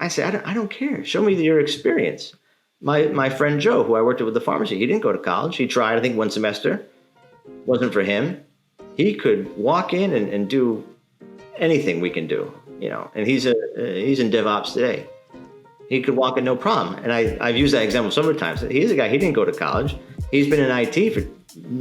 I said, I don't care. Show me your experience. My friend Joe, who I worked with the pharmacy, he didn't go to college. He tried, I think, one semester. Wasn't for him. He could walk in and do anything we can do, and he's in DevOps today. He could walk in no problem. And I've used that example several times. He's a guy, he didn't go to college. He's been in IT for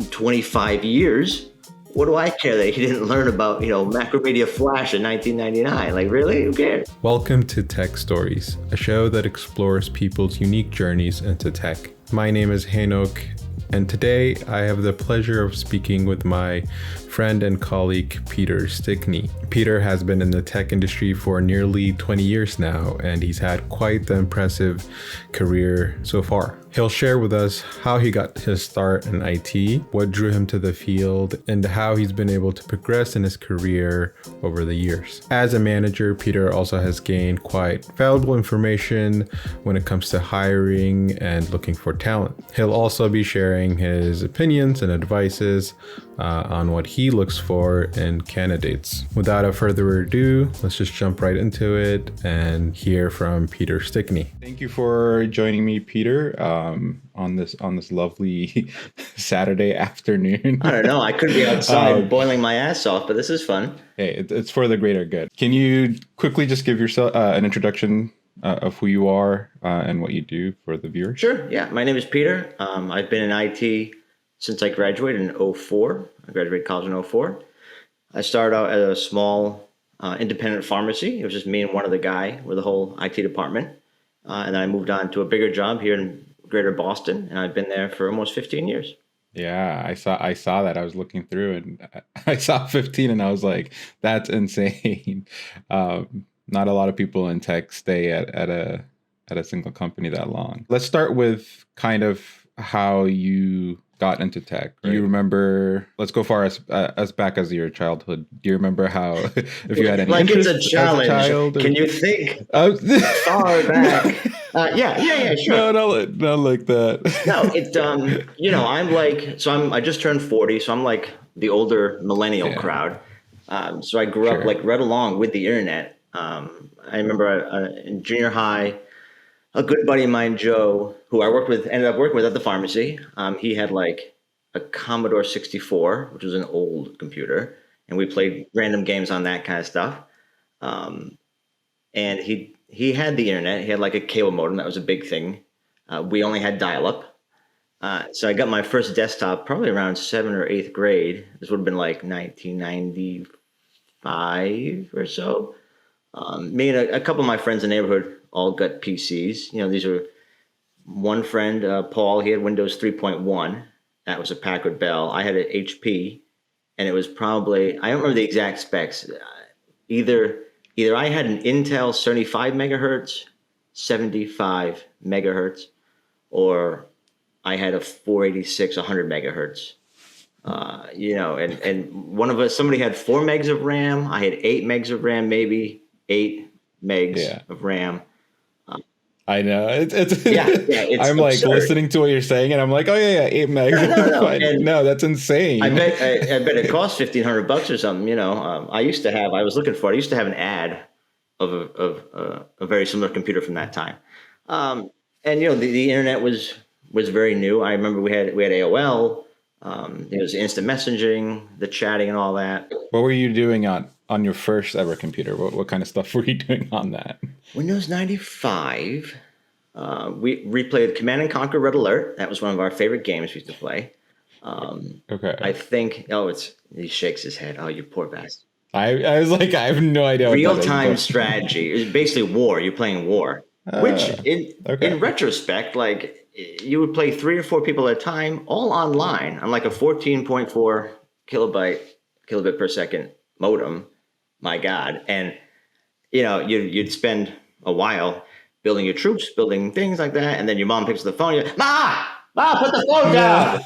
25 years. What do I care that he didn't learn about, Macromedia Flash in 1999? Like, really? Who cares? Welcome to Tech Stories, a show that explores people's unique journeys into tech. My name is Hanok, and today I have the pleasure of speaking with my friend and colleague, Peter Stickney. Peter has been in the tech industry for nearly 20 years now, and he's had quite the impressive career so far. He'll share with us how he got his start in IT, what drew him to the field, and how he's been able to progress in his career over the years. As a manager, Peter also has gained quite valuable information when it comes to hiring and looking for talent. He'll also be sharing his opinions and advices on what he looks for in candidates. Without further ado, let's just jump right into it and hear from Peter Stickney. Thank you for joining me, Peter, on this lovely Saturday afternoon. I don't know. I could be outside boiling my ass off, but this is fun. Hey, it's for the greater good. Can you quickly just give yourself an introduction of who you are and what you do for the viewers? Sure. Yeah. My name is Peter. I've been in IT since I graduated in 2004. I graduated college in 2004. I started out at a small independent pharmacy. It was just me and one other guy with the whole IT department. And then I moved on to a bigger job here in Greater Boston, and I've been there for almost 15 years. Yeah, I saw that. I was looking through and I saw 15 and I was like, that's insane. Not a lot of people in tech stay at a single company that long. Let's start with kind of how you got into tech. Right? You remember, let's go far as back as your childhood. Do you remember how, if you had any interest it's a challenge. As a child? Can you think far back? Yeah, sure. No, not like that. No, I just turned 40, so I'm like the older millennial crowd. So I grew up like right along with the internet. I remember in junior high, a good buddy of mine, Joe, who ended up working with at the pharmacy. He had like a Commodore 64, which was an old computer, and we played random games on that kind of stuff. And he had the internet. He had like a cable modem. That was a big thing. We only had dial-up. So I got my first desktop probably around 7th or 8th grade. This would have been like 1995 or so. Me and a couple of my friends in the neighborhood all got PCs. These are one friend, Paul, he had Windows 3.1. That was a Packard Bell. I had an HP, and it was probably, I don't remember the exact specs. Either I had an Intel 75 megahertz, 75 megahertz, or I had a 486, 100 megahertz. And one of us, somebody had 4 megs of RAM. I had 8 megs of RAM, maybe 8 megs of RAM. I know it's I'm like absurd. Listening to what you're saying, and I'm like, 8 megs. No, that's insane. I bet it cost $1,500 or something. I used to have an ad of a very similar computer from that time. And the internet was very new. I remember we had AOL. It was instant messaging, the chatting, and all that. What were you doing on your first ever computer? What kind of stuff were you doing on that? Windows 95. We replayed Command and Conquer Red Alert. That was one of our favorite games we used to play. Okay. I think, he shakes his head. Oh, you poor bastard. I was like, I have no idea. Real-time strategy. It was basically war. You're playing war. Which, in retrospect, like, you would play 3 or 4 people at a time, all online, on like a 14.4 kilobit per second modem. My God. And, you'd spend a while building your troops, building things like that. And then your mom picks up the phone. You're like, Ma, put the phone down.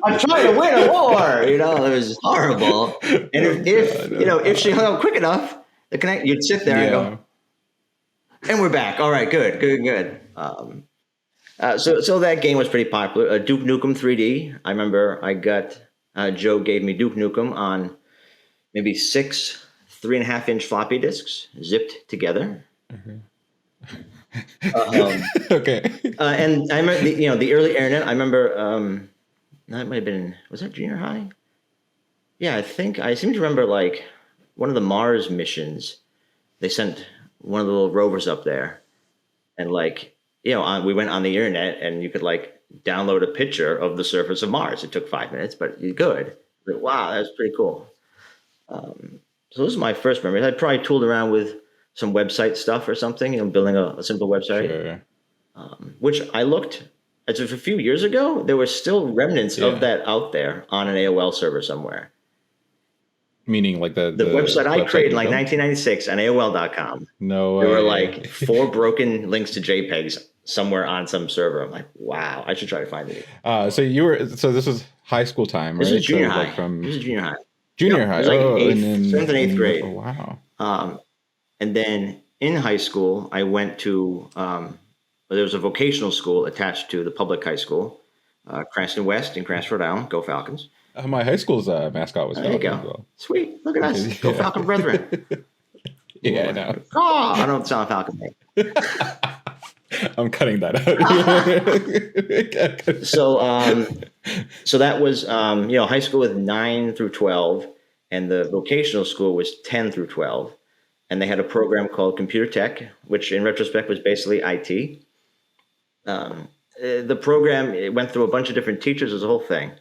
I'm trying to win a war. It was horrible. And if she hung up quick enough, you'd sit there and go, and we're back. All right, good. So that game was pretty popular. Duke Nukem 3D. I remember Joe gave me Duke Nukem on maybe 6 3.5-inch floppy disks zipped together. Okay. And I remember, the early internet. I remember that might have been, was that junior high? Yeah, I seem to remember like one of the Mars missions. They sent one of the little rovers up there, and like we went on the internet, and you could like download a picture of the surface of Mars. It took 5 minutes, but you could. But, wow, that's pretty cool. So this is my first memory. I probably tooled around with some website stuff or something, building a simple website. Sure. Which I looked as of a few years ago, there were still remnants of that out there on an AOL server somewhere. Meaning like the website I created in like 1996 on AOL.com. No way. There were like 4 broken links to JPEGs somewhere on some server. I'm like, wow, I should try to find it. So this was high school time, right? This was junior high. Like This is junior high. Junior high. It was like seventh and 8th grade. Oh, wow. And then in high school, I went to there was a vocational school attached to the public high school, Cranston West in Cranston, Rhode Island. Go Falcons. My high school's mascot was Falcons. There you go. Well. Sweet. Look at us. Go Falcon brethren. Yeah, I know. Oh, I don't sound Falcon. I'm cutting that out. So that was high school was 9 through 12, and the vocational school was 10 through 12, and they had a program called Computer Tech, which in retrospect was basically IT. The program, it went through a bunch of different teachers as a whole thing,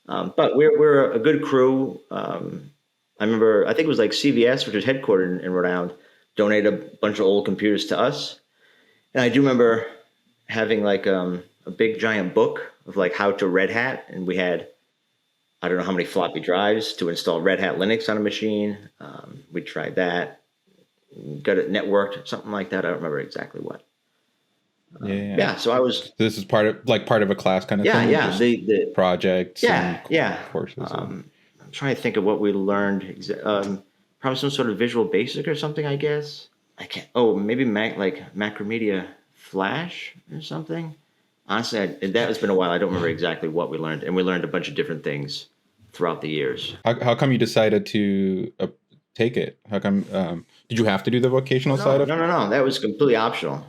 but we're a good crew. I remember, I think it was like CVS, which was headquartered in Rhode Island, donated a bunch of old computers to us. And I do remember having like a big giant book of like how to Red Hat. And we had, I don't know how many floppy drives to install Red Hat Linux on a machine. We tried that, got it networked, something like that. I don't remember exactly what. Yeah. So I was. This is part of a class kind of thing. Yeah. The projects. Yeah. Courses. I'm trying to think of what we learned. Probably some sort of Visual Basic or something, I guess. I can't. Oh, maybe Macromedia Flash or something. Honestly, that has been a while. I don't remember exactly what we learned, and we learned a bunch of different things throughout the years. How come you decided to take it? How come? Did you have to do the vocational side of it? No. That was completely optional.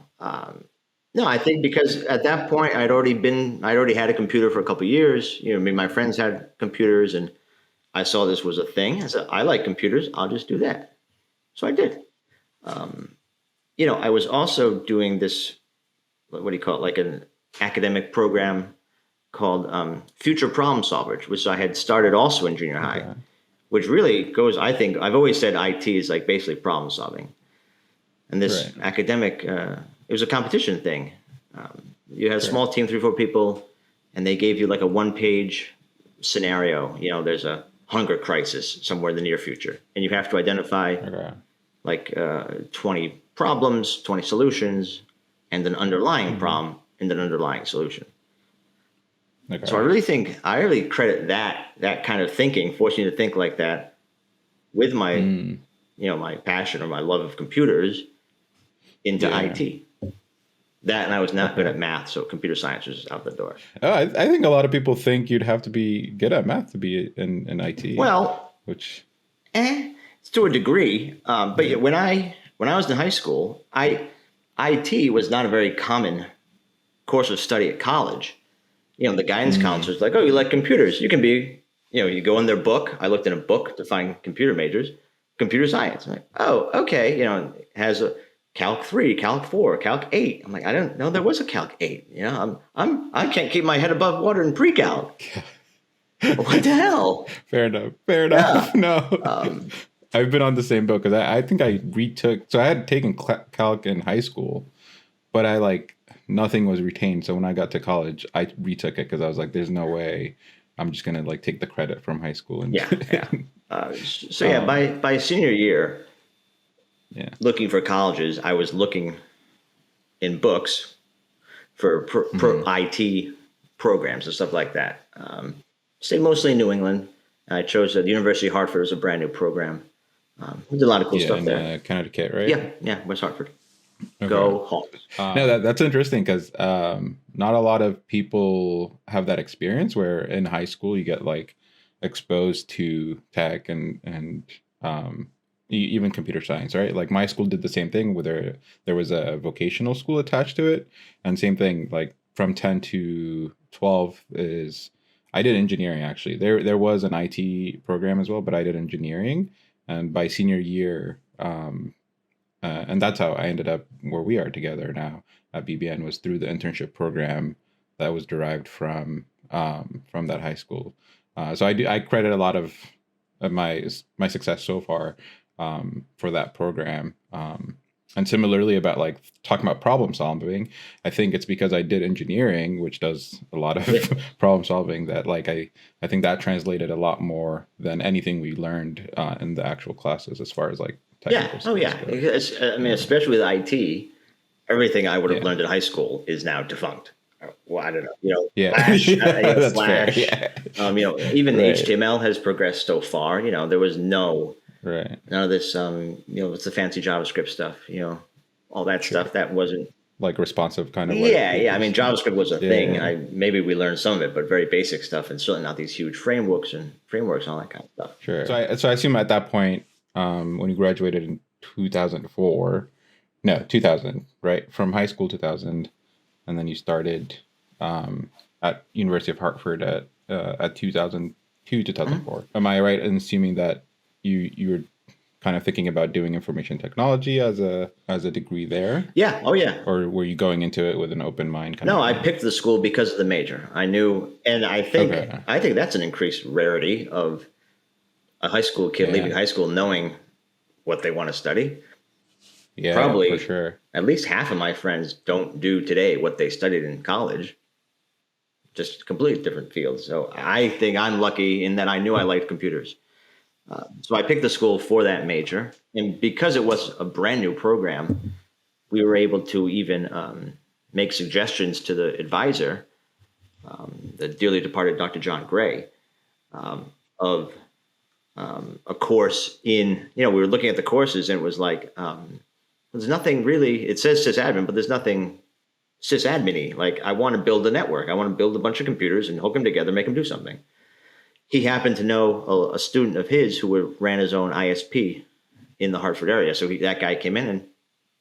No, I think because at that point I'd already had a computer for a couple of years. My friends had computers, and I saw this was a thing. I said, I like computers. I'll just do that. So I did. I was also doing this, what do you call it, like an academic program called Future Problem Solvers, which I had started also in junior high, which really goes, I think, I've always said IT is like basically problem solving. And this academic, it was a competition thing. You had a small team, 3 or 4 people, and they gave you like a 1-page scenario. There's a hunger crisis somewhere in the near future, and you have to identify 20 problems, 20 solutions, and an underlying problem and an underlying solution. Okay. So I really credit that kind of thinking, forcing you to think like that, with my my passion or my love of computers into IT. That, and I was not good at math, so computer science was out the door. I think a lot of people think you'd have to be good at math to be in IT. Well, it's to a degree. But when I was in high school, IT was not a very common course of study at college. The guidance counselor's like, oh, you like computers? You can be, you go in their book. I looked in a book to find computer majors, computer science. I'm like, oh, okay. It has a Calc 3, Calc 4, Calc 8. I'm like, I didn't know there was a Calc 8. I can't keep my head above water in pre-calc. What the hell? Fair enough. Yeah. No. I've been on the same boat because I think I retook. So I had taken calc in high school, but nothing was retained. So when I got to college, I retook it because I was like, there's no way I'm just going to take the credit from high school. And by senior year, looking for colleges, I was looking in books for IT programs and stuff like that. Stayed mostly in New England. I chose the University of Hartford as a brand new program. We did a lot of cool stuff there. Connecticut, right? Yeah, West Hartford. Okay. Go Hawks. No, that's interesting because not a lot of people have that experience where in high school you get exposed to tech and even computer science, right? Like my school did the same thing where there was a vocational school attached to it. And same thing, like from 10 to 12 is I did engineering actually. There was an IT program as well, but I did engineering. And by senior year, and that's how I ended up where we are together now at BBN was through the internship program that was derived from that high school. So I credit a lot of my success so far for that program. And similarly about like talking about problem solving, I think it's because I did engineering, which does a lot of problem solving that like I think that translated a lot more than anything we learned in the actual classes as far as like technical Oh yeah. go. Because, I mean, especially with IT, everything I would have learned in high school is now defunct. Well, I don't know, Flash, That's Flash, fair. Even the HTML has progressed so far. There was none of this, it's the fancy JavaScript stuff, all that stuff that wasn't like responsive kind of. I mean, JavaScript was a thing. Maybe we learned some of it, but very basic stuff, and certainly not these huge frameworks and all that kind of stuff. Sure. So I assume at that point, when you graduated in 2000, right, from high school 2000. And then you started at University of Hartford at 2002, 2004. Am I right in assuming that you were kind of thinking about doing information technology as a degree there? Yeah. Oh, yeah. Or were you going into it with an open mind? No, I picked the school because of the major. I knew, and I think that's an increased rarity of a high school kid leaving high school knowing what they want to study. Yeah, probably for sure. At least half of my friends don't do today what they studied in college. Just completely different fields. So I think I'm lucky in that I knew I liked computers. So I picked the school for that major. And because it was a brand new program, we were able to even make suggestions to the advisor, the dearly departed Dr. John Gray, of a course in, we were looking at the courses and it was like, there's nothing really, it says sysadmin, but there's nothing sysadmin-y. Like, I want to build a network. I want to build a bunch of computers and hook them together, make them do something. He happened to know a student of his who ran his own ISP in the Hartford area. So that guy came in and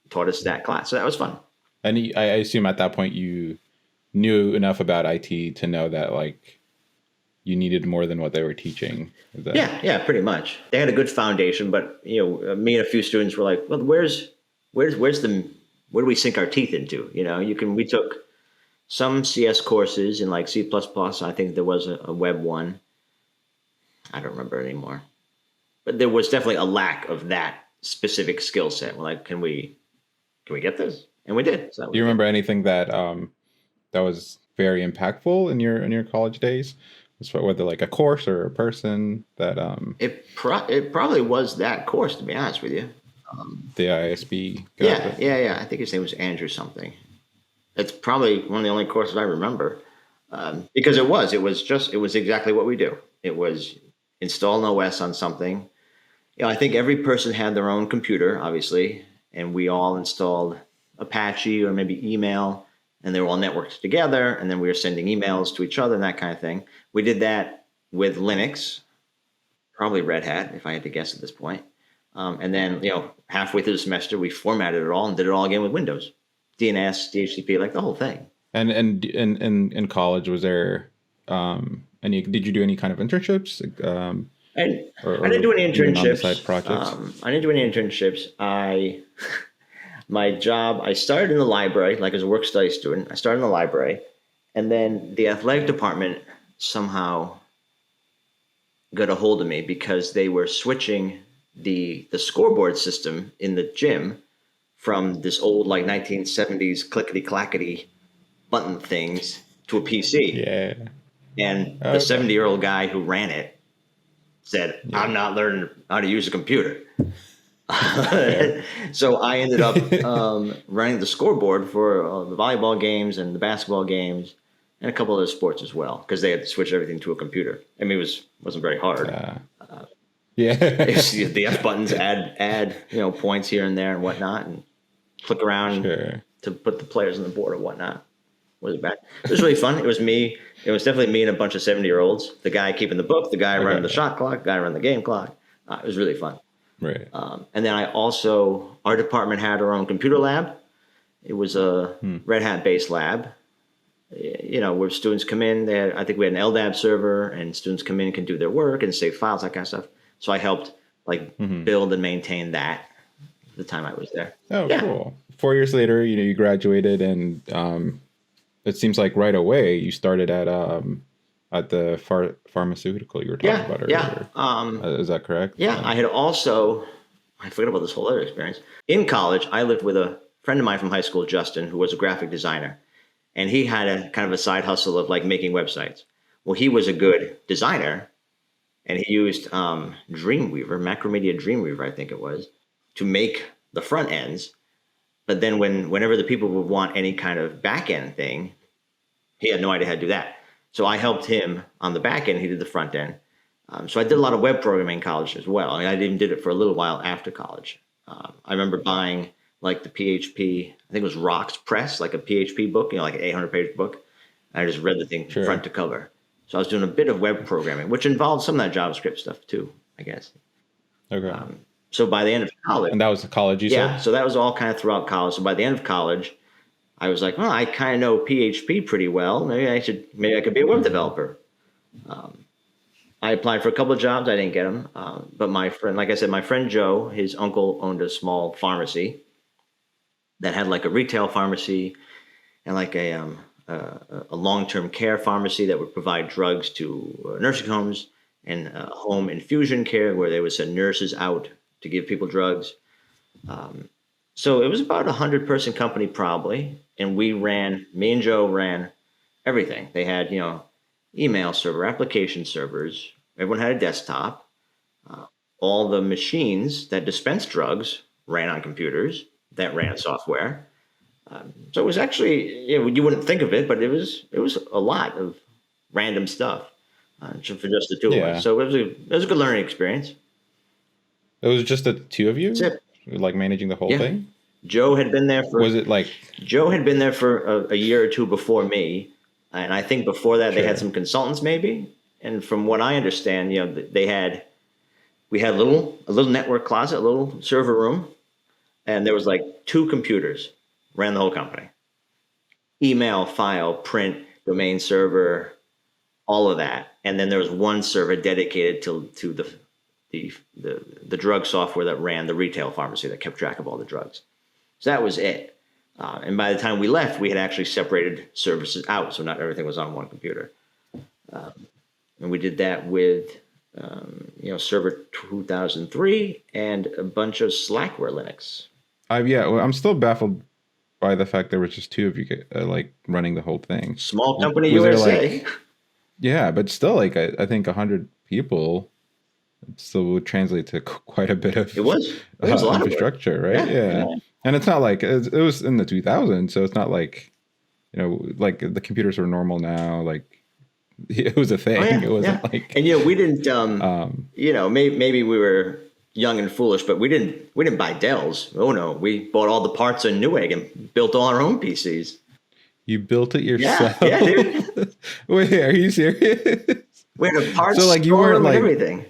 taught us that class. So that was fun. And I assume at that point you knew enough about IT to know that like you needed more than what they were teaching. Yeah, pretty much. They had a good foundation, but me and a few students were like, well, where do we sink our teeth into? We took some CS courses in like C++. I think there was a web one. I don't remember anymore, but there was definitely a lack of that specific skill set. We're like, can we get this? And we did. So do you remember anything that was very impactful in your college days? Whether like a course or a person that it probably was that course, to be honest with you. The ISB guy. Yeah. I think his name was Andrew something. It's probably one of the only courses I remember because it was exactly what we do. It was install an OS on something. I think every person had their own computer, obviously, and we all installed Apache or maybe email, and they were all networked together, and then we were sending emails to each other and that kind of thing. We did that with Linux, probably Red Hat, if I had to guess at this point. And then, halfway through the semester, we formatted it all and did it all again with Windows, DNS, DHCP, like the whole thing. And in college, was there did you do any kind of internships? I didn't do any internships. Side projects? I didn't do any internships. My job, I started in the library, like as a work study student. I started in the library, and then the athletic department somehow got a hold of me because they were switching the scoreboard system in the gym from this old like 1970s clickety clackety button things to a PC. Yeah. And the 70-year-old guy who ran it said, I'm not learning how to use a computer. So I ended up running the scoreboard for the volleyball games and the basketball games and a couple other sports as well, because they had to switch everything to a computer. I mean, it wasn't very hard. The F buttons add points here and there and whatnot, and click around to put the players on the board or whatnot. Was it bad? It was really fun. It was me. It was definitely me and a bunch of 70-year-olds. The guy keeping the book, the guy running the shot clock, the guy running the game clock. It was really fun. Right. And then our department had our own computer lab. It was a Red Hat based lab, where students come in. I think we had an LDAP server, and students come in and can do their work and save files, that kind of stuff. So I helped build and maintain that the time I was there. Oh, yeah. Cool. 4 years later, you graduated, and it seems like right away you started at the pharmaceutical you were talking about earlier. Yeah. Is that correct? Yeah. I forgot about this whole other experience. In college, I lived with a friend of mine from high school, Justin, who was a graphic designer. And he had a kind of a side hustle of making websites. Well, he was a good designer, and he used Dreamweaver, Macromedia Dreamweaver, I think it was, to make the front ends. But then whenever the people would want any kind of back end thing, he had no idea how to do that. So I helped him on the back end. He did the front end. So I did a lot of web programming in college as well. I even did it for a little while after college. I remember buying the PHP, I think it was Rocks Press, like a PHP book, like an 800-page book. I just read the thing front to cover. So I was doing a bit of web programming, which involved some of that JavaScript stuff too, I guess. Okay. So by the end of college. And that was the college you said? Yeah, so that was all kind of throughout college. So by the end of college, I was like, well, I kind of know PHP pretty well. Maybe I could be a web developer. I applied for a couple of jobs. I didn't get them. But my friend, like I said, my friend Joe, his uncle owned a small pharmacy that had a retail pharmacy and a long-term care pharmacy that would provide drugs to nursing homes and home infusion care where they would send nurses out to give people drugs. So it was about 100-person company probably. And me and Joe ran everything. They had, email server, application servers. Everyone had a desktop. All the machines that dispensed drugs ran on computers that ran software. So it was actually, you wouldn't think of it, but it was a lot of random stuff for just the two of us. So it was a good learning experience. It was just the two of you? That's it. Managing the whole thing? Joe had been there for... Was it Joe had been there for a year or two before me. And I think before that they had some consultants maybe. And from what I understand, we had a little network closet, a little server room. And there was 2 computers, ran the whole company. Email, file, print, domain server, all of that. And then there was one server dedicated to the drug software that ran the retail pharmacy that kept track of all the drugs. So that was it. And by the time we left, we had actually separated services out, so not everything was on one computer. And we did that with Server 2003 and a bunch of Slackware Linux. I'm still baffled by the fact there was just 2 of you running the whole thing. Small company USA. Yeah, but still, I think 100 people still would translate to quite a bit of it was a lot infrastructure, of right? Yeah. And it's not it was in the 2000s, so it's not the computers were normal now. It was a thing. It wasn't and we didn't. Maybe we were young and foolish, but we didn't buy Dells. Oh no, we bought all the parts in Newegg and built all our own PCs. You built it yourself? Yeah, dude. Wait, are you serious? We had a parts you weren't everything.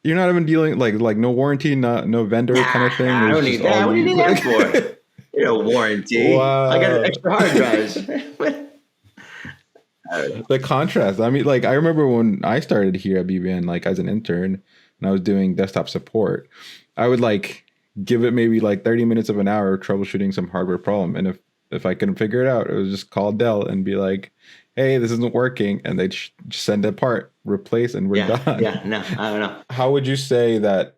You're not even dealing no warranty, no vendor kind of thing. I don't need that. What do you need that for? Warranty. Wow. I got extra hard drives. The contrast. I mean, I remember when I started here at BBN, as an intern, and I was doing desktop support. I would give it maybe 30 minutes of an hour troubleshooting some hardware problem, and if I couldn't figure it out, it was just call Dell and be like, hey, this isn't working, and they'd send a part, replace, and we're done. Yeah, no, I don't know. How would you say that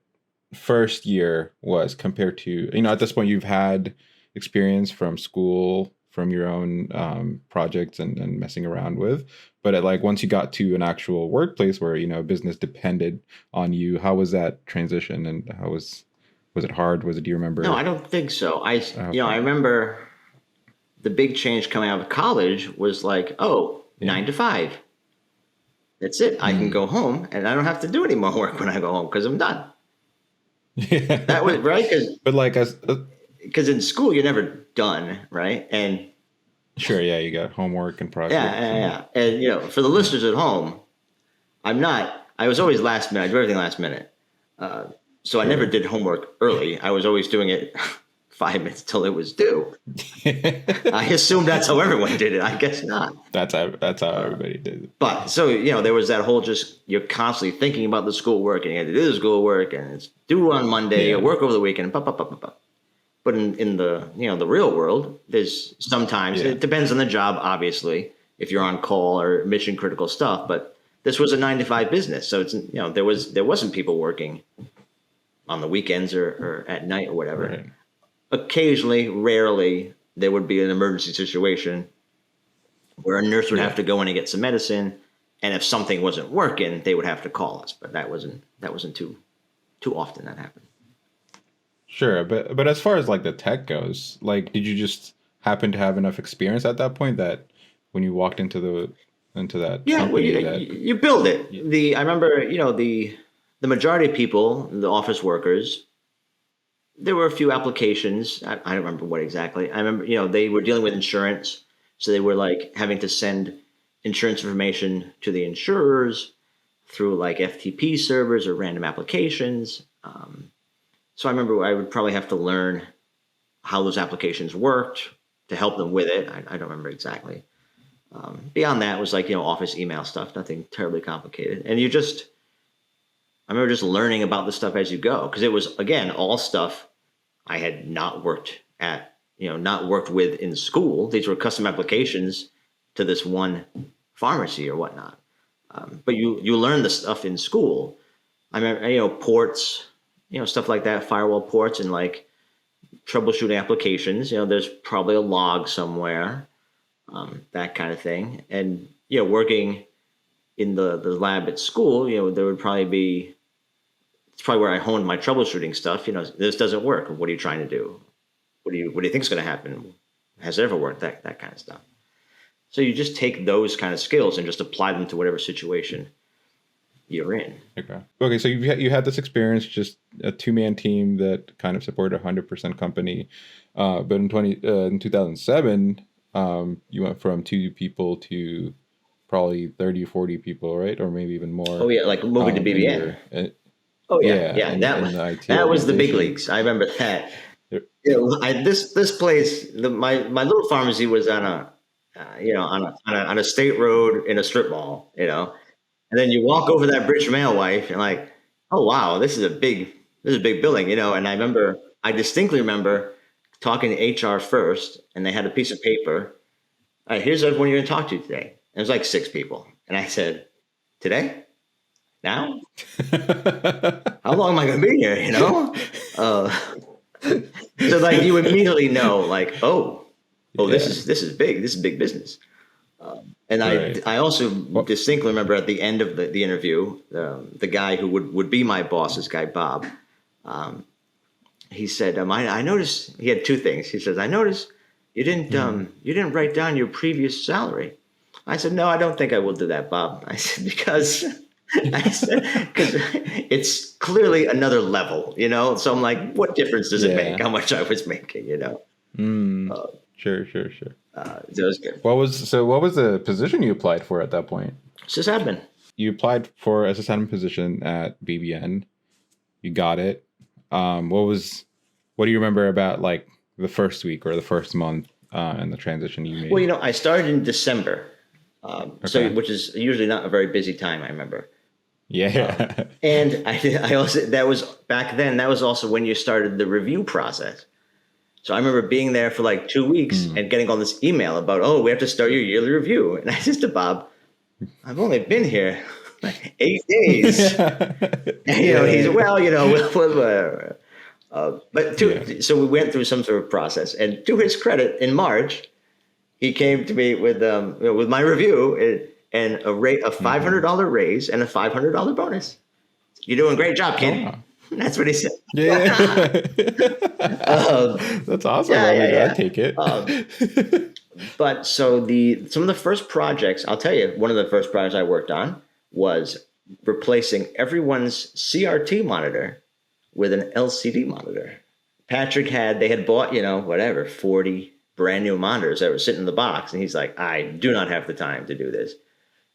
first year was compared to, at this point you've had experience from school, from your own projects and messing around with, but once you got to an actual workplace where, business depended on you, how was that transition, and how was it hard? Do you remember? No, I don't think so. I remember the big change coming out of college was 9 to 5. That's it. I can go home and I don't have to do any more work when I go home because I'm done. Yeah. That was right. Because in school, you're never done. Right. And sure. Yeah. You got homework and projects. Yeah. And, for the listeners at home, I was always last minute. I do everything last minute. So I never did homework early. I was always doing it 5 minutes till it was due. I assume that's how everyone did it. I guess not. That's how everybody did it. But so, there was that whole you're constantly thinking about the schoolwork and you had to do the schoolwork and it's due on Monday or work over the weekend. But in the, the real world, there's sometimes, it depends on the job, obviously, if you're on call or mission critical stuff. But this was a 9-to-5 business. So it's, there wasn't people working on the weekends or at night or whatever. Right. Occasionally, rarely, there would be an emergency situation where a nurse would have to go in and get some medicine, and if something wasn't working, they would have to call us. But that wasn't too often that happened. Sure, but as far as like the tech goes, like, did you just happen to have enough experience at that point that when you walked into that company, you build it. I remember, the majority of people, the office workers, there were a few applications. I don't remember what exactly. I remember, they were dealing with insurance. So they were like having to send insurance information to the insurers through like FTP servers or random applications. So I remember I would probably have to learn how those applications worked to help them with it. I don't remember exactly. Beyond that was like, office email stuff, nothing terribly complicated. And I remember just learning about the stuff as you go, because it was, again, all stuff I had not worked with in school. These were custom applications to this one pharmacy or whatnot. But you learn the stuff in school. I remember, ports, stuff like that, firewall ports and like troubleshooting applications. There's probably a log somewhere, that kind of thing. And, working in the lab at school, there would probably be, it's probably where I honed my troubleshooting stuff. This doesn't work. What are you trying to do? What do you think is going to happen? Has it ever worked? That kind of stuff. So you just take those kind of skills and just apply them to whatever situation you're in. Okay. So you had this experience, just a 2-man team that kind of supported a 100% company. But in 2007, you went from 2 people to probably 30, 40 people, right? Or maybe even more. Oh yeah, like moving to BBN. That was the big leagues. I remember that. This place, my little pharmacy was on a state road in a strip mall, and then you walk over that British Mailwife and like, oh wow, this is a big building, and I distinctly remember talking to HR first, and they had a piece of paper. All right, here's everyone you're going to talk to today. And it was like 6 people, and I said, today? Now? How long am I going to be here? So like you immediately know, like, this is big. This is big business. And I also distinctly remember at the end of the interview, the guy who would be my boss, this guy Bob, he said, I noticed, he had 2 things. He says, I noticed you didn't write down your previous salary. I said, no, I don't think I will do that, Bob. I said, because it's clearly another level, So I'm like, what difference does it make how much I was making, Sure. So it was good. What was the position you applied for at that point? Sysadmin. You applied for a sysadmin position at BBN. You got it. What do you remember about like the first week or the first month and the transition you made? Well, I started in December, so which is usually not a very busy time, I remember. Yeah. And I also, that was back then, that was also when you started the review process. So I remember being there for like 2 weeks and getting all this email about, we have to start your yearly review. And I said to Bob, I've only been here like 8 days. He's, whatever. So we went through some sort of process. And to his credit, in March, he came to me with my review and a $500 raise and a $500 bonus. You're doing a great job, kid. Oh. That's what he said. Yeah. That's awesome. I take it. But so some of the first projects, I'll tell you, one of the first projects I worked on was replacing everyone's CRT monitor with an LCD monitor. They had bought, 40 brand new monitors that were sitting in the box. And he's like, I do not have the time to do this.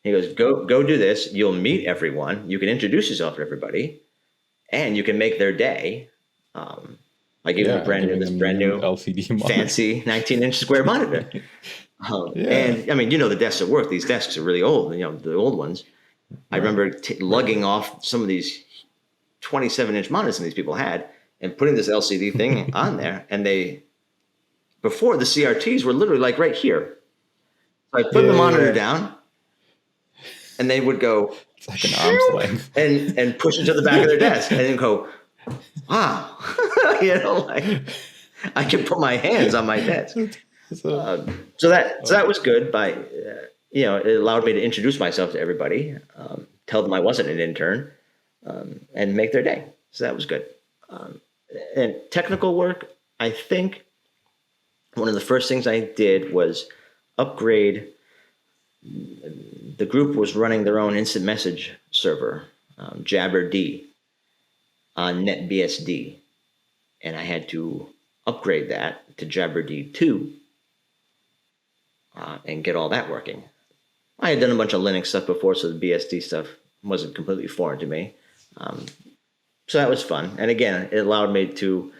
He goes, go do this. You'll meet everyone. You can introduce yourself to everybody. and you can make their day. Like even giving this them brand new new LCD monitor. fancy 19-inch square monitor. And I mean, the desks at work, these desks are really old, the old ones. I remember lugging off some of these 27-inch monitors these people had and putting this LCD thing on there. And before the CRTs were literally like right here. So I put the monitor down and they would go, it's like an arm's length, and push it to the back of their desk and then go, wow, like I can put my hands on my desk. So that was good. It allowed me to introduce myself to everybody, tell them I wasn't an intern, and make their day. So that was good. And technical work, I think one of the first things I did was upgrade. The group was running their own instant message server, JabberD, on NetBSD, and I had to upgrade that to JabberD 2 and get all that working. I had done a bunch of Linux stuff before, so the BSD stuff wasn't completely foreign to me. So that was fun. And again, it allowed me to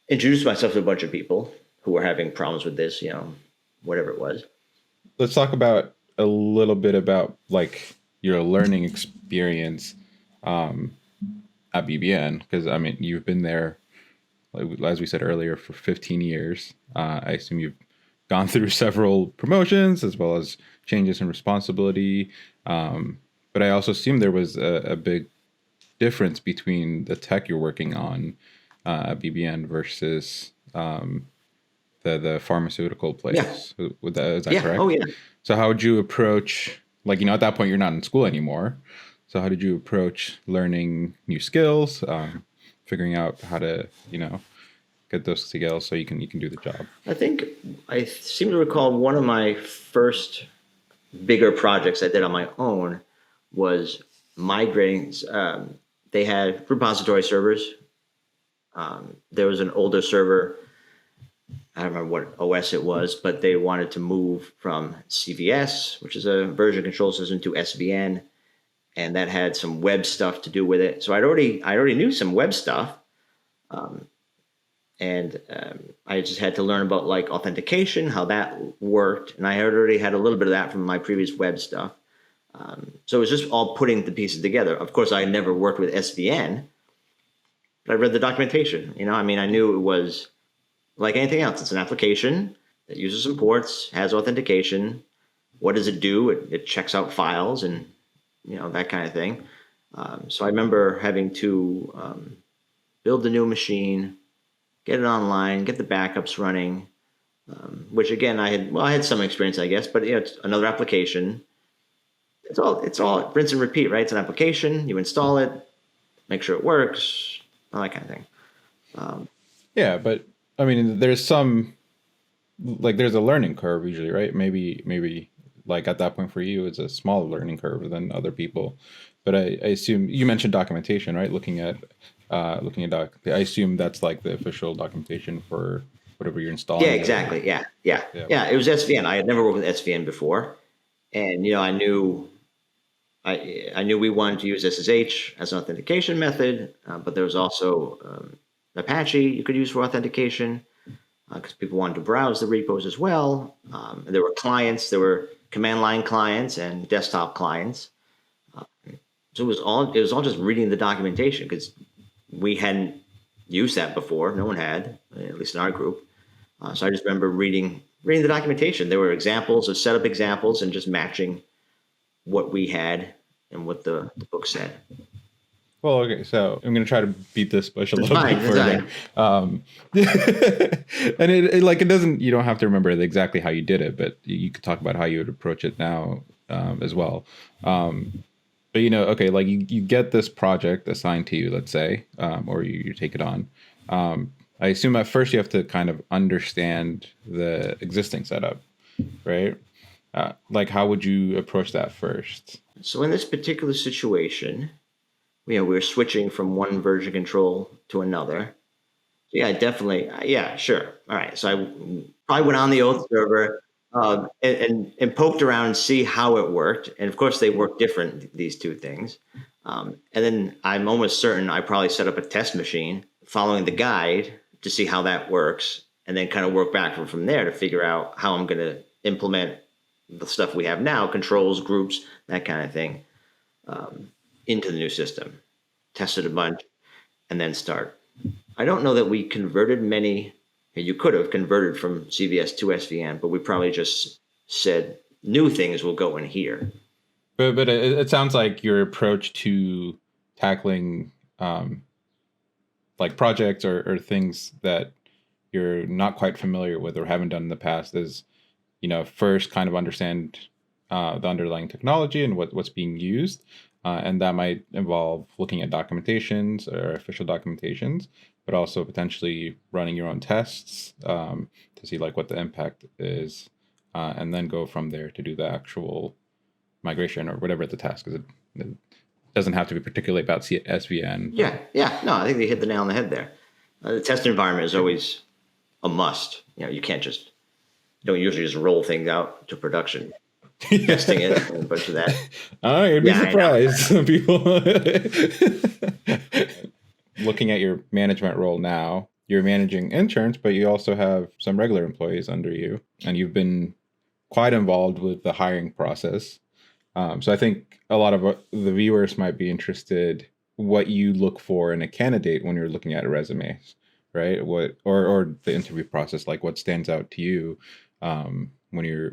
introduce myself to a bunch of people who were having problems with this, whatever it was. Let's talk about a little bit about like your learning experience at BBN, because I mean, you've been there, like, as we said earlier, for 15 years. I assume you've gone through several promotions as well as changes in responsibility. But I also assume there was a big difference between the tech you're working on at BBN versus the pharmaceutical place. Yeah. Is that correct? Oh, yeah. So how would you approach, like, at that point you're not in school anymore. So how did you approach learning new skills, figuring out how to, get those skills so you can do the job? I think I seem to recall one of my first bigger projects I did on my own was migrating. They had repository servers. There was an older server. I don't remember what OS it was, but they wanted to move from CVS, which is a version control system, to SVN, and that had some web stuff to do with it. So I already knew some web stuff, and I just had to learn about like authentication, how that worked, and I already had a little bit of that from my previous web stuff. So it was just all putting the pieces together. Of course, I never worked with SVN, but I read the documentation. I knew it was like anything else. It's an application that uses some ports, has authentication. What does it do? It checks out files and, that kind of thing. So I remember having to build the new machine, get it online, get the backups running, which again, I had some experience, I guess, but it's another application. It's all rinse and repeat, right? It's an application. You install it, make sure it works, all that kind of thing. Yeah, but I mean, there's a learning curve usually, right? Maybe like at that point for you, it's a smaller learning curve than other people. But I assume you mentioned documentation, right? Looking at I assume that's like the official documentation for whatever you're installing. Yeah, exactly. Yeah. It was SVN. I had never worked with SVN before, and I knew we wanted to use SSH as an authentication method, but there was also Apache you could use for authentication because people wanted to browse the repos as well. There were clients, there were command line clients and desktop clients. So it was all just reading the documentation because we hadn't used that before. No one had, at least in our group. So I just remember reading the documentation. There were examples of setup examples and just matching what we had and what the book said. Well, okay, so I'm going to try to beat this bush a little bit further. And it doesn't, you don't have to remember exactly how you did it, but you could talk about how you would approach it now as well. But, okay, like you get this project assigned to you, let's say, or you take it on. I assume at first you have to kind of understand the existing setup, right? Like how would you approach that first? So in this particular situation, we were switching from one version control to another. Yeah, definitely. Yeah, sure. All right. So I probably went on the old server and poked around and see how it worked. And of course, they work different, these two things. And then I'm almost certain I probably set up a test machine following the guide to see how that works, and then kind of work back from there to figure out how I'm going to implement the stuff we have now, controls, groups, that kind of thing, into the new system. Test it a bunch, and then start. I don't know that we converted many. You could have converted from CVS to SVN, but we probably just said new things will go in here. But it sounds like your approach to tackling like projects or things that you're not quite familiar with or haven't done in the past is, first kind of understand the underlying technology and what's being used. And that might involve looking at documentations or official documentations, but also potentially running your own tests to see like what the impact is, and then go from there to do the actual migration or whatever the task is. It doesn't have to be particularly about SVN. Yeah. No, I think they hit the nail on the head there. The test environment is always a must. You can't don't usually just roll things out to production. Testing it and a bunch of that. Oh, you'd be surprised. Some people looking at your management role now, you're managing interns, but you also have some regular employees under you, and you've been quite involved with the hiring process. So I think a lot of the viewers might be interested what you look for in a candidate when you're looking at resumes, right? Or the interview process, like what stands out to you when you're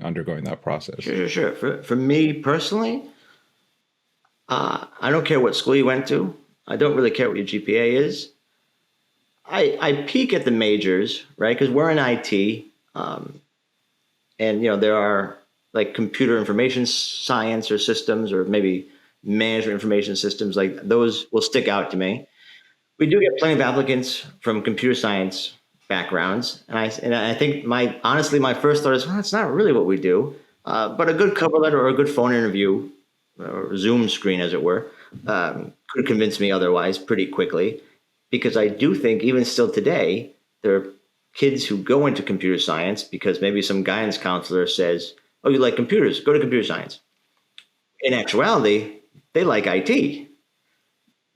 undergoing that process. Sure. For me personally, I don't care what school you went to. I don't really care what your GPA is. I peek at the majors, right? Because we're in IT, and there are like computer information science or systems, or maybe management information systems. Like those will stick out to me. We do get plenty of applicants from computer science backgrounds, and I think honestly my first thought is, well, it's not really what we do, but a good cover letter or a good phone interview or Zoom screen, as it were, could convince me otherwise pretty quickly, because I do think even still today there are kids who go into computer science because maybe some guidance counselor says, oh, you like computers, go to computer science. In actuality, they like IT.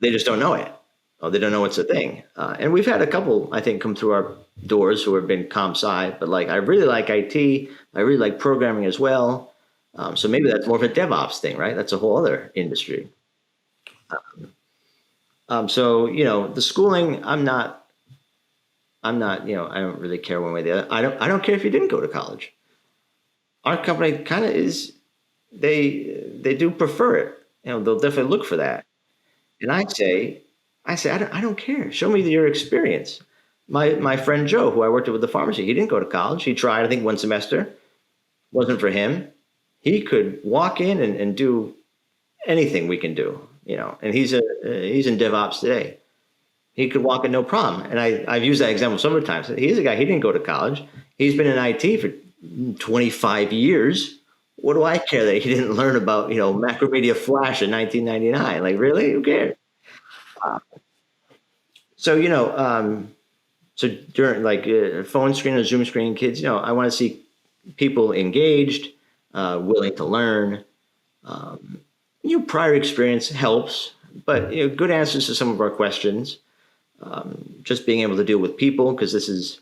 They just don't know it. Oh, they don't know it's a thing. And we've had a couple, I think, come through our doors who have been comp sci, but like, I really like IT. I really like programming as well. So maybe that's more of a DevOps thing, right? That's a whole other industry. So, the schooling, I don't really care one way or the other. I don't care if you didn't go to college. Our company kind of is, they do prefer it. They'll definitely look for that. And I say, I don't care. Show me your experience. My friend Joe, who I worked with the pharmacy, he didn't go to college. He tried, I think, one semester. Wasn't for him. He could walk in and do anything we can do, and he's in DevOps today. He could walk in no problem. And I've used that example several times. He's a guy, he didn't go to college. He's been in IT for 25 years. What do I care that he didn't learn about, Macromedia Flash in 1999? Like, really? Who cares? So during like phone screen or Zoom screen, kids, I want to see people engaged, willing to learn. Prior experience helps, but good answers to some of our questions. Just being able to deal with people, because this is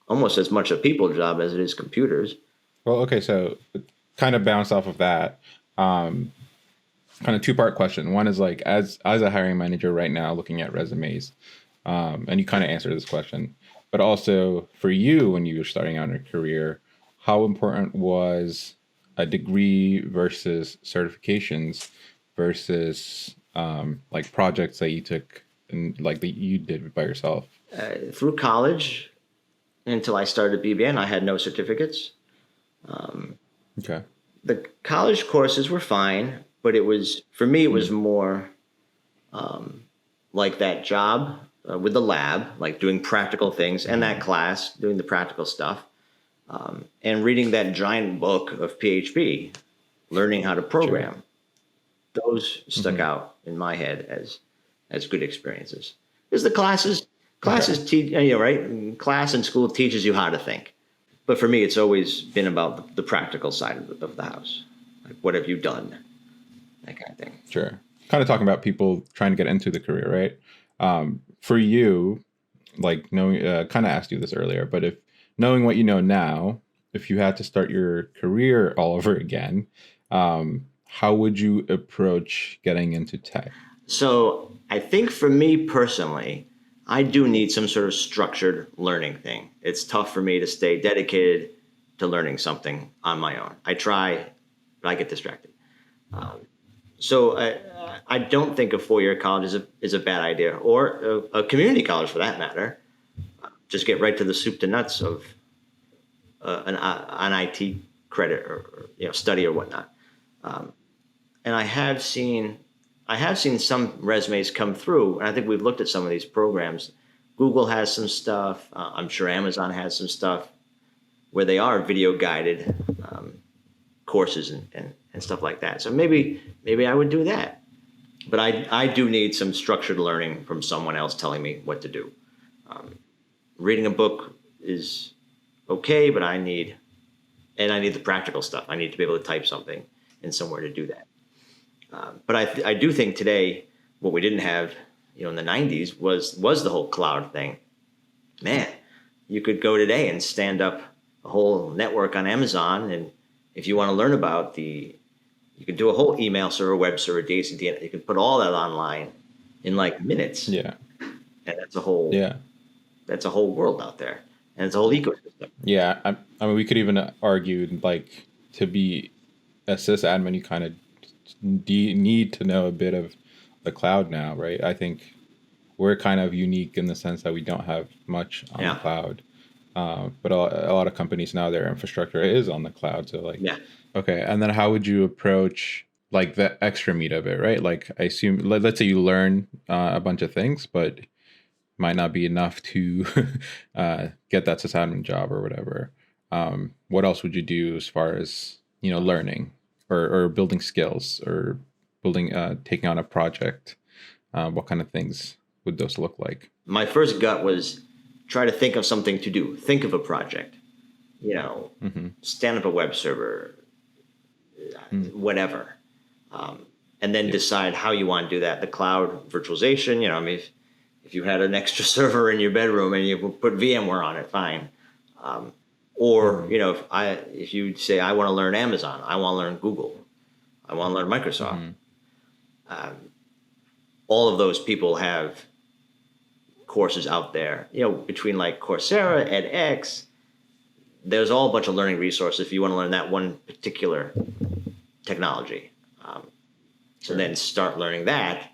almost as much a people job as it is computers. Well, okay, so kind of bounce off of that. Kind of two-part question. One is like, as a hiring manager right now, looking at resumes, and you kind of answered this question, but also for you when you were starting out in your career, how important was a degree versus certifications versus like projects that you took and like that you did by yourself? Through college, until I started BBN, I had no certificates. Okay. The college courses were fine, but it was more like that job with the lab, like doing practical things, and that class doing the practical stuff, and reading that giant book of PHP, learning how to program. Sure. Those stuck out in my head as good experiences. Because the classes teach, right? Class in school teaches you how to think. But for me, it's always been about the practical side of the house. Like, what have you done? That kind of thing. Sure. kind of talking about people trying to get into the career, right? For you, like knowing, kind of asked you this earlier, but if knowing what you know now, if you had to start your career all over again, how would you approach getting into tech? So I think for me personally, I do need some sort of structured learning thing. It's tough for me to stay dedicated to learning something on my own. I try, but I get distracted. So I don't think a 4-year college is a bad idea, or a community college for that matter. Just get right to the soup to nuts of an IT credit or study or whatnot. And I have seen some resumes come through, and I think we've looked at some of these programs. Google has some stuff. I'm sure Amazon has some stuff where they are video guided courses and stuff like that. So maybe I would do that. But I do need some structured learning from someone else telling me what to do. Reading a book is okay, but I need the practical stuff. I need to be able to type something and somewhere to do that. But I do think today what we didn't have, in the 90s was the whole cloud thing. Man, you could go today and stand up a whole network on Amazon, and if you want to learn about you could do a whole email server, web server, DHCP. You can put all that online in like minutes. Yeah, and that's a whole world out there, and it's a whole ecosystem. Yeah, I mean, we could even argue like to be a sysadmin, you kind of need to know a bit of the cloud now, right? I think we're kind of unique in the sense that we don't have much on the cloud. But a lot of companies now, their infrastructure is on the cloud. So like, okay. And then how would you approach like the extra meat of it, right? Like I assume, let's say you learn a bunch of things, but might not be enough to get that sysadmin job or whatever. What else would you do as far as, learning or building skills or building, taking on a project? What kind of things would those look like? My first gut was try to think of something to do. Think of a project, stand up a web server, whatever. And then decide how you want to do that. The cloud virtualization, I mean, if you had an extra server in your bedroom and you put VMware on it, fine. Or, if you say, I want to learn Amazon, I want to learn Google, I want to learn Microsoft. All of those people have courses out there, between like Coursera, edX, there's all a bunch of learning resources if you want to learn that one particular technology. So then start learning that.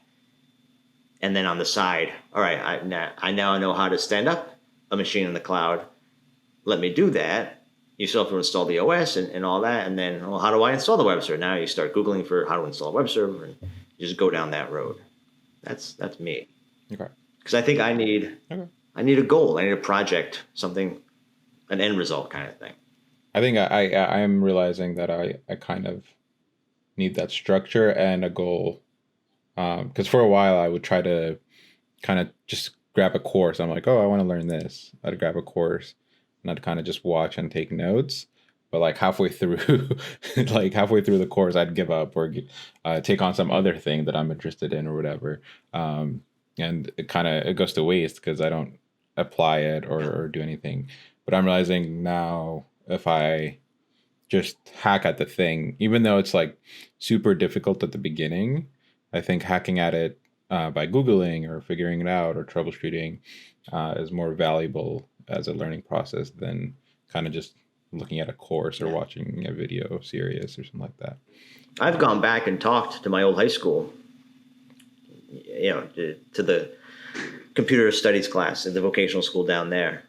And then on the side, all right, I now know how to stand up a machine in the cloud. Let me do that. You still have to install the OS and all that. And then, well, how do I install the web server? Now you start Googling for how to install a web server and you just go down that road. That's me. Okay. Because I think I need a goal. I need a project, something, an end result kind of thing. I think I am realizing that I kind of need that structure and a goal. Because for a while I would try to kind of just grab a course. I'm like, oh, I want to learn this. I'd grab a course and I'd kind of just watch and take notes. But like halfway through the course, I'd give up or take on some other thing that I'm interested in or whatever. And it goes to waste because I don't apply it or do anything. But I'm realizing now if I just hack at the thing, even though it's like super difficult at the beginning, I think hacking at it by Googling or figuring it out or troubleshooting is more valuable as a learning process than kind of just looking at a course or watching a video series or something like that. I've gone back and talked to my old high school, to the computer studies class in the vocational school down there.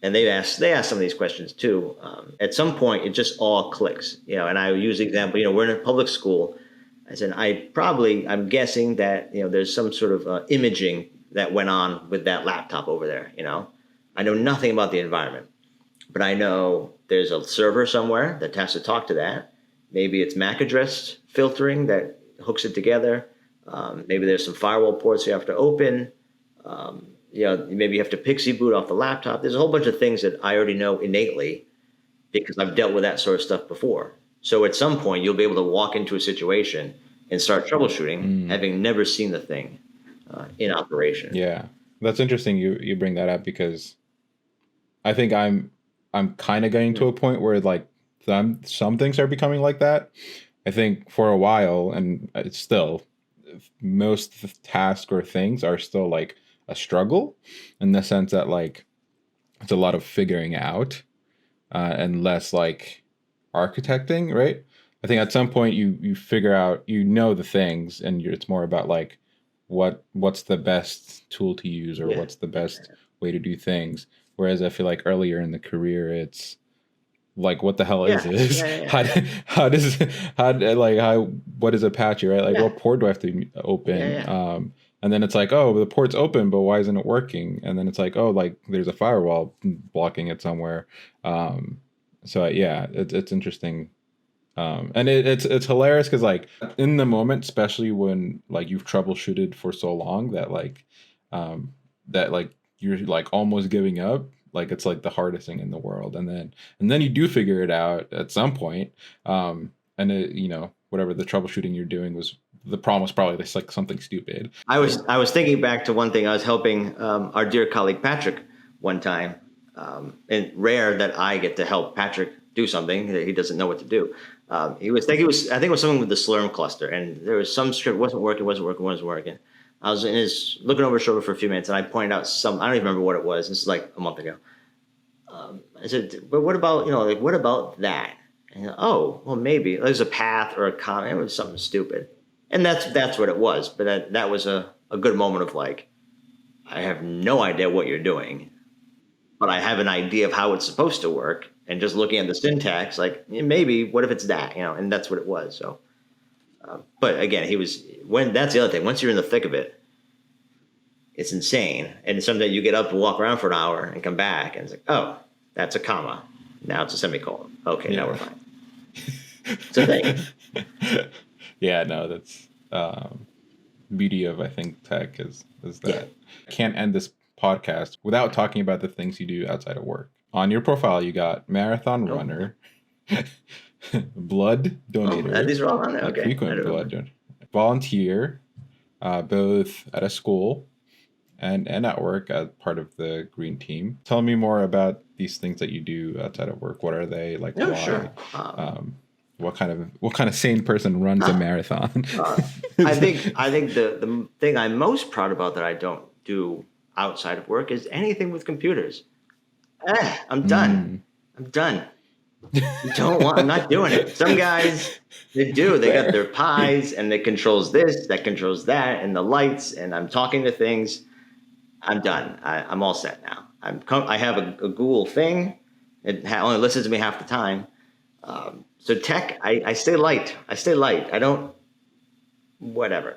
And they asked some of these questions too. At some point, it just all clicks, and I use the example, we're in a public school. I said, I'm guessing that, there's some sort of imaging that went on with that laptop over there. I know nothing about the environment, but I know there's a server somewhere that has to talk to that. Maybe it's MAC address filtering that hooks it together. Maybe there's some firewall ports you have to open. Maybe you have to pixie boot off the laptop. There's a whole bunch of things that I already know innately because I've dealt with that sort of stuff before. So at some point, you'll be able to walk into a situation and start troubleshooting, having never seen the thing in operation. Yeah, that's interesting. You bring that up because I think I'm kind of getting to a point where like some things are becoming like that. I think for a while, and it's still most tasks or things are still like a struggle in the sense that like it's a lot of figuring out and less like architecting, right? I think at some point you figure out the things, and it's more about like what's the best tool to use or what's the best way to do things. Whereas I feel like earlier in the career, it's like what the hell is this? What is Apache, right? Like what port do I have to open? And then it's like, oh, the port's open, but why isn't it working? And then it's like, oh, like there's a firewall blocking it somewhere. So yeah, it's interesting. And it's hilarious because like in the moment, especially when like you've troubleshooted for so long that like you're like almost giving up, like it's like the hardest thing in the world, and then you do figure it out at some point, and it, whatever the troubleshooting you're doing was, the problem was probably just like something stupid. I was thinking back to one thing. I was helping our dear colleague Patrick one time, and rare that I get to help Patrick do something that he doesn't know what to do. I think it was something with the Slurm cluster, and there was some script wasn't working. I was looking over his shoulder for a few minutes, and I pointed out I don't even remember what it was. This is like a month ago. I said, but what about, what about that? And oh, well, maybe there's a path or a comment. It was something stupid. And that's what it was. But that was a good moment of like, I have no idea what you're doing, but I have an idea of how it's supposed to work. And just looking at the syntax, like maybe what if it's that, and that's what it was. So, but again, that's the other thing. Once you're in the thick of it, it's insane. And someday you get up and walk around for an hour and come back and it's like, oh, that's a comma. Now it's a semicolon. Okay, now we're fine. It's a thing. Yeah, no, that's beauty of, I think, tech is that. Yeah. I can't end this podcast without talking about the things you do outside of work. On your profile, you got marathon runner, blood donator. These are all on there. Okay. Frequent blood donor, volunteer, both at a school and at work as part of the green team. Tell me more about these things that you do outside of work. What are they like? Oh, why? Sure. What kind of sane person runs a marathon? I think the thing I'm most proud about that I don't do outside of work is anything with computers. I'm done. I'm done. I'm not doing it. Some guys, they do. They got their pies and it controls this, that controls that, and the lights, and I'm talking to things. I'm done. I'm all set now. I have a Google thing. It only listens to me half the time. So tech, I stay light. I don't, whatever.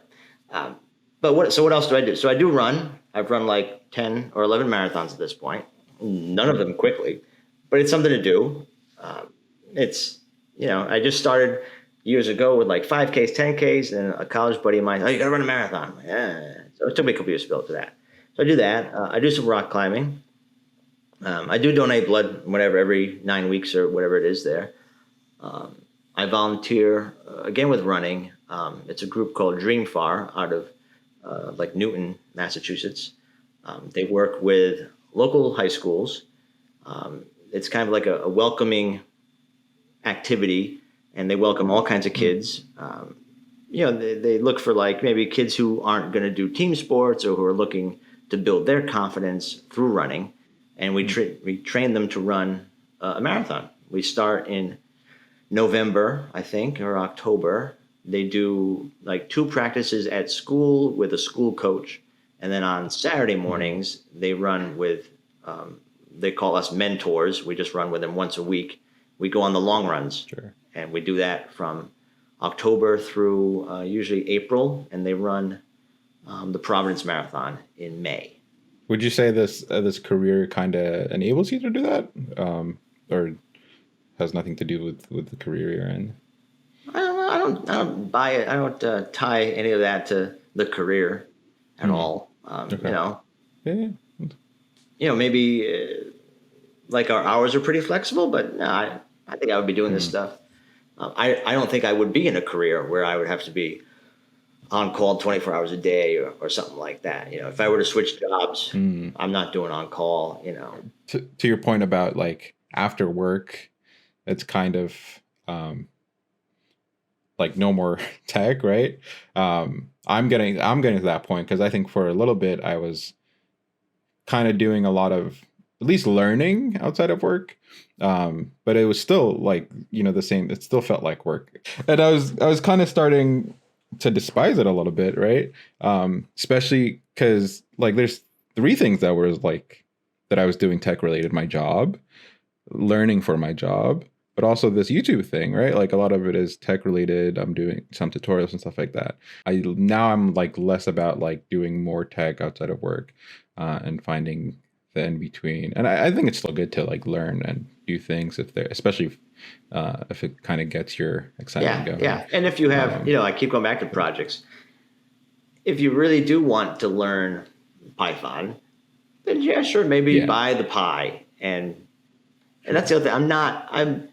So what else do I do? So I do run. I've run like 10 or 11 marathons at this point. None of them quickly, but it's something to do. It's, I just started years ago with like 5Ks, 10Ks, and a college buddy of mine, oh, you got to run a marathon. Yeah. So it took me a couple years to build to that. So I do that. I do some rock climbing. I do donate blood, whatever, every 9 weeks or whatever it is there. I volunteer, again, with running. It's a group called DreamFar out of like Newton, Massachusetts. They work with local high schools. It's kind of like a welcoming activity, and they welcome all kinds of kids. They look for like maybe kids who aren't going to do team sports or who are looking to build their confidence through running. And we train them to run a marathon. We start in November, I think, or October. They do like 2 practices at school with a school coach. And then on Saturday mornings, they run with, they call us mentors. We just run with them once a week. We go on the long runs. Sure. And we do that from October through usually April. And they run the Providence Marathon in May. Would you say this career kind of enables you to do that? Or has nothing to do with the career you're in? I don't buy it. I don't tie any of that to the career at all. Okay. Maybe like our hours are pretty flexible, but no, I think I would be doing this stuff. I don't think I would be in a career where I would have to be on call 24 hours a day or something like that. If I were to switch jobs, I'm not doing on call, To your point about like after work, it's kind of like no more tech, right? I'm getting to that point because I think for a little bit I was kind of doing a lot of at least learning outside of work. But it was still like, the same, it still felt like work. And I was kind of starting to despise it a little bit, right? Especially because like there's three things that were like that I was doing tech related: my job, learning for my job, but also this YouTube thing, right? Like a lot of it is tech related. I'm doing some tutorials and stuff like that. I'm like less about like doing more tech outside of work, and finding the in between. And I think it's still good to like learn and do things especially if it kind of gets your excitement going. Yeah. And if you have, I keep going back to projects. If you really do want to learn Python, then yeah, sure, maybe buy the Pi. And that's the other thing.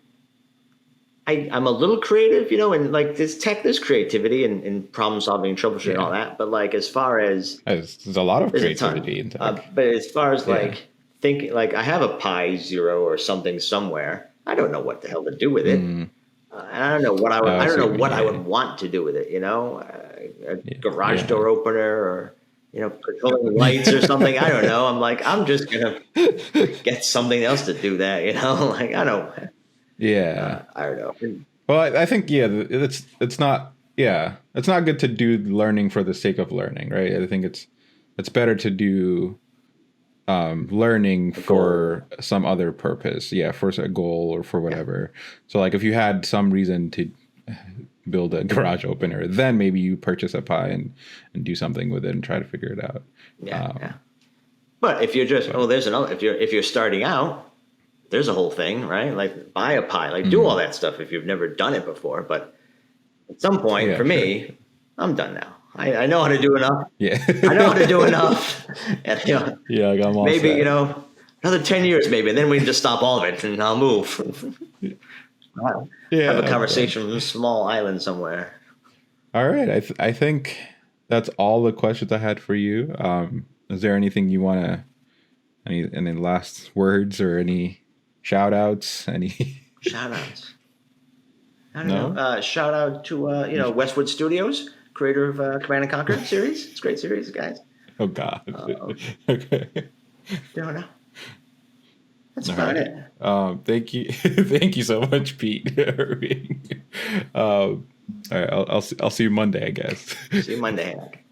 I'm a little creative, and like this tech, there's creativity and problem solving, troubleshooting, and all that. But like as far as there's a lot of creativity in tech. But as far as like thinking, like I have a Pi Zero or something somewhere. I don't know what the hell to do with it. And I don't know what I would want to do with it. A garage door opener or controlling lights or something. I don't know. I'm like, I'm just gonna get something else to do that. Like I don't. Yeah. I don't know. Well, I think it's not good to do learning for the sake of learning, right? I think it's better to do learning for some other purpose, for a goal or for whatever. So like if you had some reason to build a garage opener, then maybe you purchase a Pi and do something with it and try to figure it out. But if you're just there's another, if you're starting out, there's a whole thing, right? Like buy a Pi, like do all that stuff if you've never done it before. But at some point, for me, I'm done now. I know how to do enough. I know how to do enough. And, I got maybe set. Another 10 years, maybe, and then we can just stop all of it, and I'll move. Have a conversation from a small island somewhere. All right, I think that's all the questions I had for you. Is there anything you want to? Any last words or any shout outs? Shout outs? I don't know. Shout out to Westwood Studios, creator of Command and Conquer series. It's a great series, guys. Oh God. Okay. Don't know. That's about it. Thank you. Thank you so much, Pete. All right, I'll see you Monday, I guess. See you Monday, Hank.